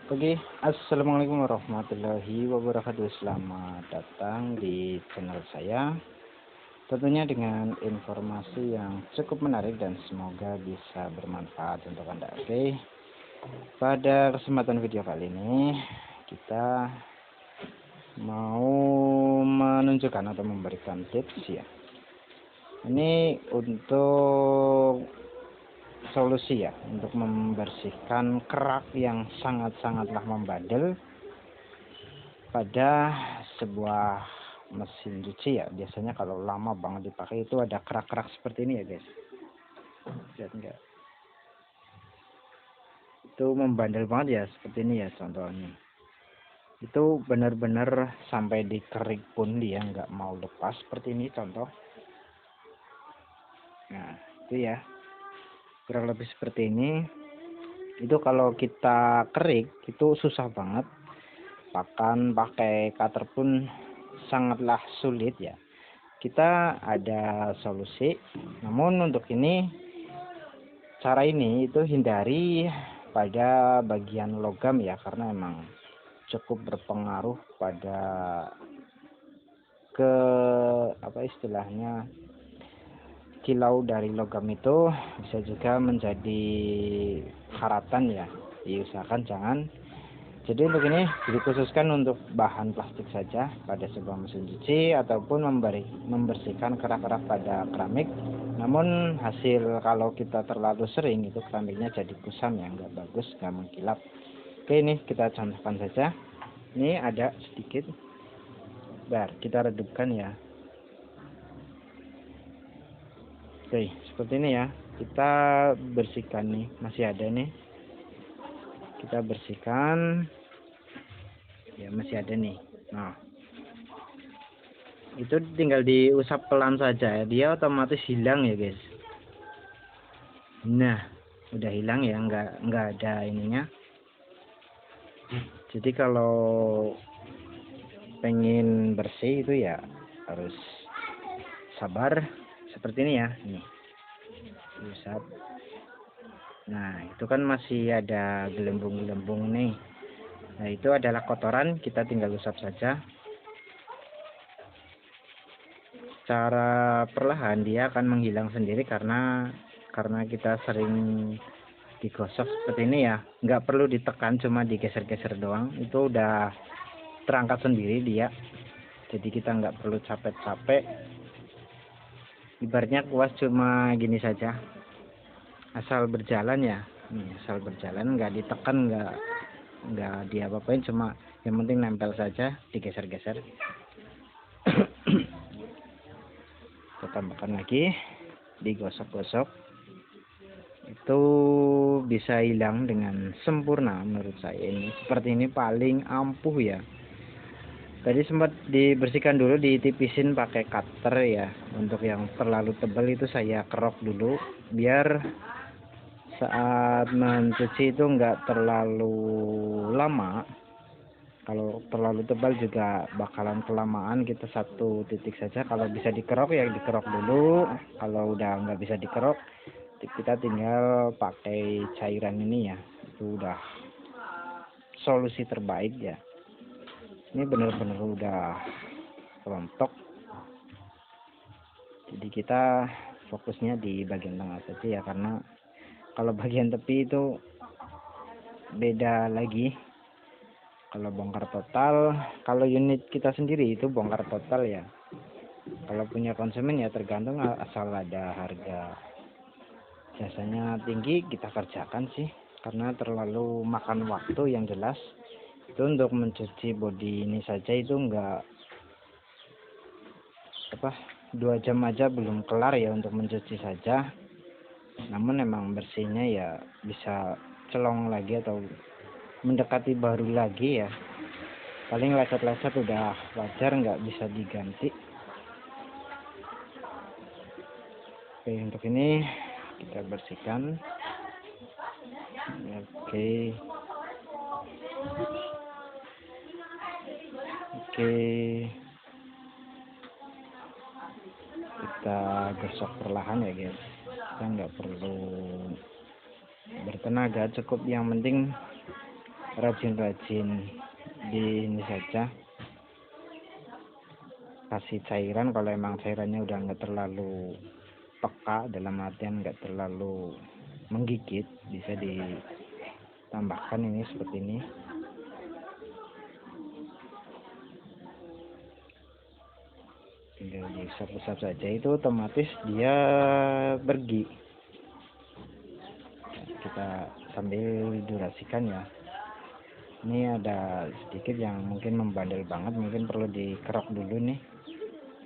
Oke, assalamualaikum warahmatullahi wabarakatuh. Selamat datang di channel saya. Tentunya dengan informasi yang cukup menarik dan semoga bisa bermanfaat untuk Anda. Oke, pada kesempatan video kali ini kita mau menunjukkan atau memberikan tips ya. Ini untuk solusi ya untuk membersihkan kerak yang sangat-sangatlah membandel pada sebuah mesin cuci ya. Biasanya kalau lama banget dipakai itu ada kerak-kerak seperti ini ya guys, lihat enggak, itu membandel banget ya, seperti ini ya contohnya. Itu benar-benar sampai dikerik pun dia nggak mau lepas seperti ini contoh. Nah itu ya, kurang lebih seperti ini. Itu kalau kita kerik itu susah banget, bahkan pakai cutter pun sangatlah sulit ya. Kita ada solusi, namun untuk ini cara ini itu hindari pada bagian logam ya, karena emang cukup berpengaruh pada ke apa istilahnya, kilau dari logam itu bisa juga menjadi karatan ya. Diusahakan jangan. Jadi untuk ini dikhususkan untuk bahan plastik saja pada sebuah mesin cuci ataupun membersihkan kerak-kerak pada keramik. Namun hasil kalau kita terlalu sering itu keramiknya jadi kusam ya, nggak bagus, nggak mengkilap. Oke, ini kita contohkan saja. Ini ada sedikit, kita redupkan ya. Oke, seperti ini ya. Kita bersihkan nih, masih ada nih. Kita bersihkan. Ya, masih ada nih. Nah, itu tinggal diusap pelan saja ya. Dia otomatis hilang ya, guys. Nah, udah hilang ya, nggak ada ininya. Jadi kalau pengen bersih itu ya harus sabar seperti ini ya. Nih, usap. Nah, itu kan masih ada gelembung-gelembung nih. Nah, itu adalah kotoran, kita tinggal usap saja. Secara perlahan dia akan menghilang sendiri karena kita sering digosok seperti ini ya. Nggak perlu ditekan, cuma digeser-geser doang. Itu udah terangkat sendiri dia. Jadi kita nggak perlu capek-capek. Ibaratnya kuas cuma gini saja. Asal berjalan ya. Asal berjalan, nggak ditekan, nggak diapa-apain, cuma yang penting nempel saja, digeser-geser. Kita tambahkan lagi, digosok-gosok, itu bisa hilang dengan sempurna menurut saya. Ini seperti ini paling ampuh ya. Tadi sempat dibersihkan dulu, ditipisin pakai cutter ya. Untuk yang terlalu tebal itu saya kerok dulu biar saat mencuci itu nggak terlalu lama. Kalau terlalu tebal juga bakalan kelamaan, kita satu titik saja. Kalau bisa dikerok ya dikerok dulu. Kalau udah nggak bisa dikerok, kita tinggal pakai cairan ini ya. Itu udah solusi terbaik ya. Ini benar-benar udah rontok. Jadi kita fokusnya di bagian tengah saja ya, karena kalau bagian tepi itu beda lagi. Kalau bongkar total, kalau unit kita sendiri itu bongkar total ya. Kalau punya konsumen ya tergantung, asal ada harga jasanya tinggi kita kerjakan sih, karena terlalu makan waktu yang jelas. Itu untuk mencuci bodi ini saja itu enggak 2 jam aja belum kelar ya untuk mencuci saja. Namun emang bersihnya ya bisa celong lagi atau mendekati baru lagi ya. Paling lecet-lecet udah wajar, nggak bisa diganti. Oke, untuk ini kita bersihkan. Oke, kita gosok perlahan ya guys. Kita nggak perlu bertenaga, cukup yang penting rajin-rajin di ini saja, kasih cairan. Kalau emang cairannya udah nggak terlalu peka, dalam artian nggak terlalu menggigit, bisa ditambahkan ini seperti ini. Tinggal diusap-usap saja, itu otomatis dia pergi. Kita sambil durasikan ya. Ini ada sedikit yang mungkin membandel banget, mungkin perlu dikerok dulu nih,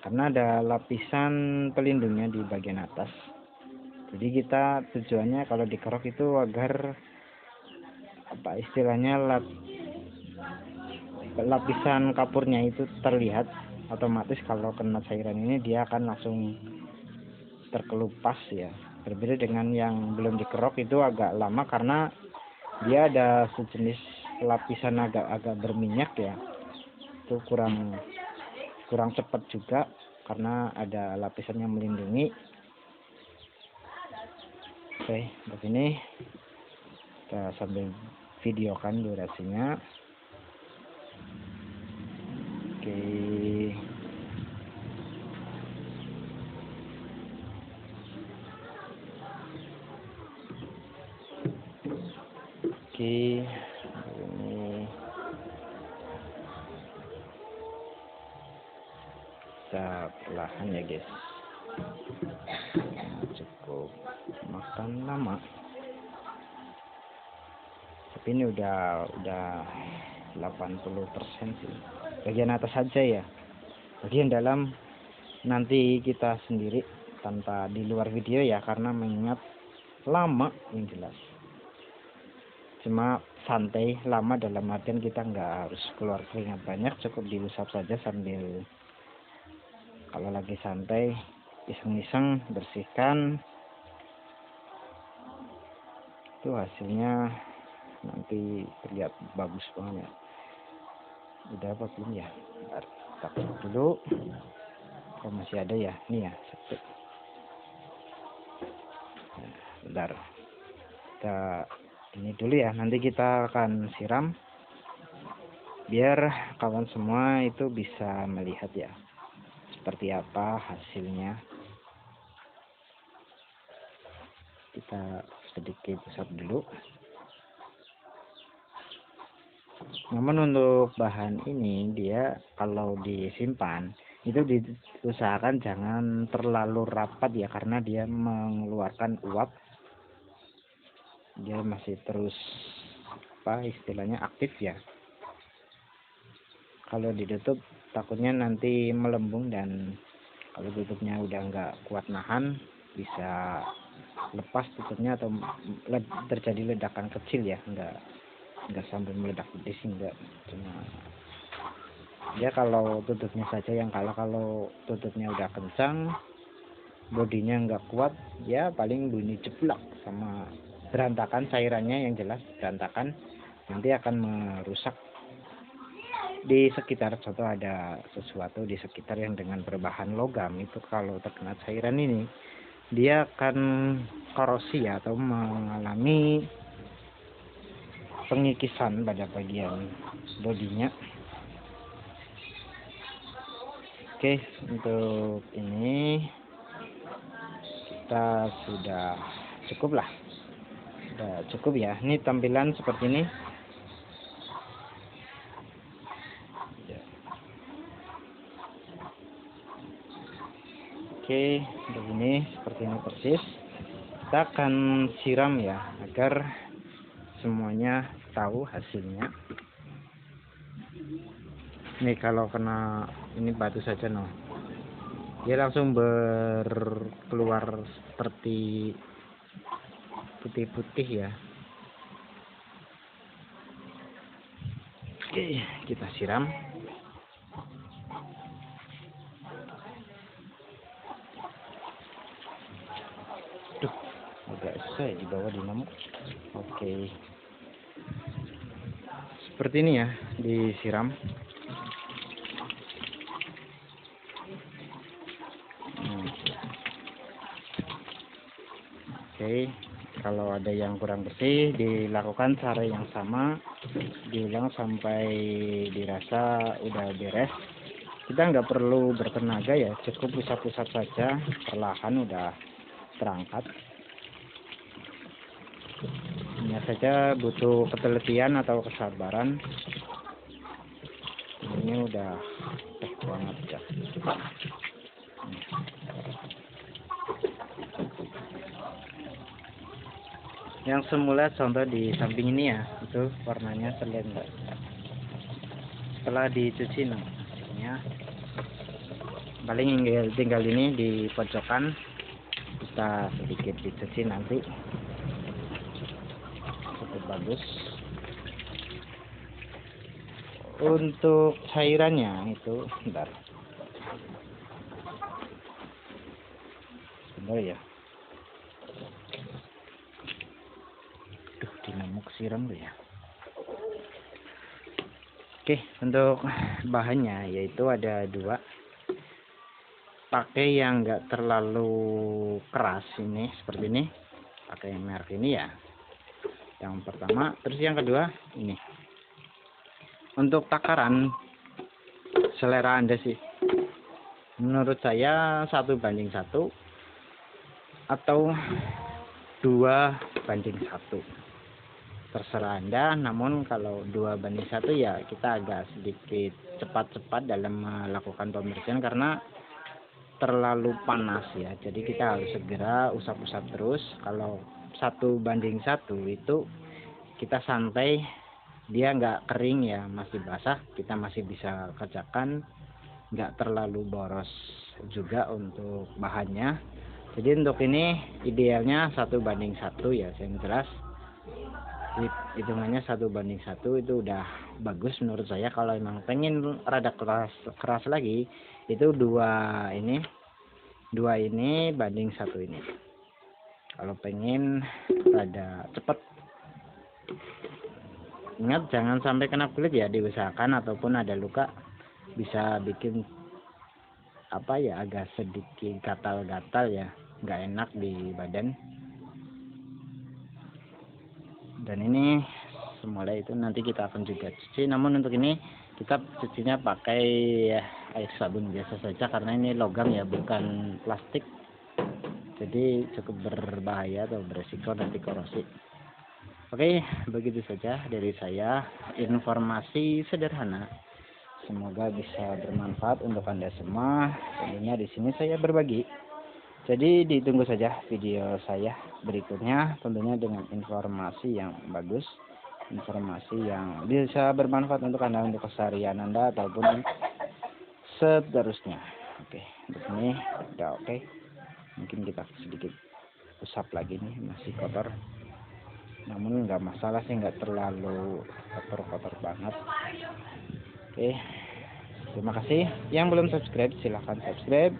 karena ada lapisan pelindungnya di bagian atas. Jadi kita tujuannya kalau dikerok itu agar apa istilahnya, lapisan kapurnya itu terlihat. Otomatis kalau kena cairan ini dia akan langsung terkelupas ya. Berbeda dengan yang belum dikerok, itu agak lama karena dia ada sejenis lapisan agak berminyak ya. Itu kurang cepat juga karena ada lapisan yang melindungi. Oke, begini kita sambil videokan durasinya. Oke, ini kita perlahan ya guys. Cukup makan lama, tapi ini udah 80% sih. Bagian atas saja ya, bagian dalam nanti kita sendiri tanpa di luar video ya, karena mengingat lama yang jelas. Cuma santai, lama dalam artian kita nggak harus keluar keringat banyak, cukup diusap saja sambil kalau lagi santai iseng-iseng bersihkan. Itu hasilnya nanti terlihat bagus banget. Udah apa belum ya? Bentar, kita keluar dulu. Kalau masih ada ya, nih ya, satu. Bentar, kita ini dulu ya, nanti kita akan siram biar kawan semua itu bisa melihat ya seperti apa hasilnya. Kita sedikit usap dulu. Namun untuk bahan ini dia kalau disimpan itu diusahakan jangan terlalu rapat ya, karena dia mengeluarkan uap. Dia masih terus apa istilahnya aktif ya. Kalau ditutup takutnya nanti melembung, dan kalau tutupnya udah nggak kuat nahan bisa lepas tutupnya atau terjadi ledakan kecil ya, nggak sampai meledak gede sih, enggak. Cuma ya kalau tutupnya saja yang kalah. Kalau tutupnya udah kencang, bodinya nggak kuat ya, paling bunyi jeblak sama berantakan cairannya, yang jelas berantakan, nanti akan merusak di sekitar. Contoh ada sesuatu di sekitar yang dengan berbahan logam, itu kalau terkena cairan ini dia akan korosi ya, atau mengalami pengikisan pada bagian bodinya. Oke, untuk ini kita sudah cukup lah. Sudah cukup ya. Ini tampilan seperti ini. Oke, begini seperti ini persis. Kita akan siram ya agar semuanya tahu hasilnya. Nih kalau kena ini batu saja dia langsung berkeluar seperti putih-putih ya. Oke, kita siram. Duh, agak susah ya di bawah dinamo. Oke, seperti ini ya disiram. Oke, Kalau ada yang kurang bersih, dilakukan cara yang sama, diulang sampai dirasa udah beres. Kita nggak perlu bertenaga ya, cukup usap-usap saja, perlahan udah terangkat. Hanya saja butuh ketelitian atau kesabaran. Ini udah banget ya. Yang semula contoh di samping ini ya, itu warnanya terlihat enggak? Setelah dicuci namanya paling tinggal ini di pojokan, kita sedikit dicuci nanti cukup bagus. Untuk cairannya itu sebentar ya. Duh, dinamuk siram tuh ya. Oke, untuk bahannya yaitu ada 2. Pakai yang enggak terlalu keras ini, seperti ini. Pakai merek ini ya. Yang pertama, terus yang kedua ini. Untuk takaran selera Anda sih. Menurut saya 1:1 atau 2:1. Terserah Anda, namun kalau 2:1 ya kita agak sedikit cepat-cepat dalam melakukan pembersihan karena terlalu panas ya. Jadi kita harus segera usap-usap terus. Kalau 1:1 itu kita santai, dia nggak kering ya, masih basah, kita masih bisa kerjakan, nggak terlalu boros juga untuk bahannya. Jadi untuk ini idealnya 1:1 ya, yang jelas hitungannya 1:1 itu udah bagus menurut saya. Kalau emang pengen rada keras lagi, itu 2 ini banding 1 ini. Kalau pengen rada cepet, ingat jangan sampai kena kulit ya, diusahakan, ataupun ada luka bisa bikin agak sedikit gatal-gatal ya, nggak enak di badan. Dan ini semula itu nanti kita akan juga cuci, namun untuk ini kita cucinya pakai air sabun biasa saja karena ini logam ya, bukan plastik, jadi cukup berbahaya atau beresiko nanti korosi. Oke, begitu saja dari saya, informasi sederhana. Semoga bisa bermanfaat untuk Anda semua. Tentunya di sini saya berbagi. Jadi ditunggu saja video saya berikutnya, tentunya dengan informasi yang bagus, informasi yang bisa bermanfaat untuk Anda, untuk keseharian Anda ataupun seterusnya. Oke, untuk ini udah oke. Mungkin kita sedikit usap lagi nih, masih kotor. Namun nggak masalah sih, nggak terlalu kotor-kotor banget. Oke, terima kasih. Yang belum subscribe silahkan subscribe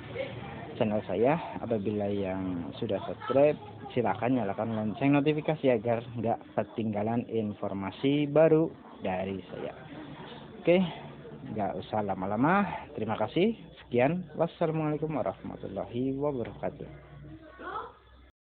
channel saya. Apabila yang sudah subscribe, silakan nyalakan lonceng notifikasi agar nggak ketinggalan informasi baru dari saya. Oke, nggak usah lama-lama. Terima kasih. Sekian. Wassalamualaikum warahmatullahi wabarakatuh.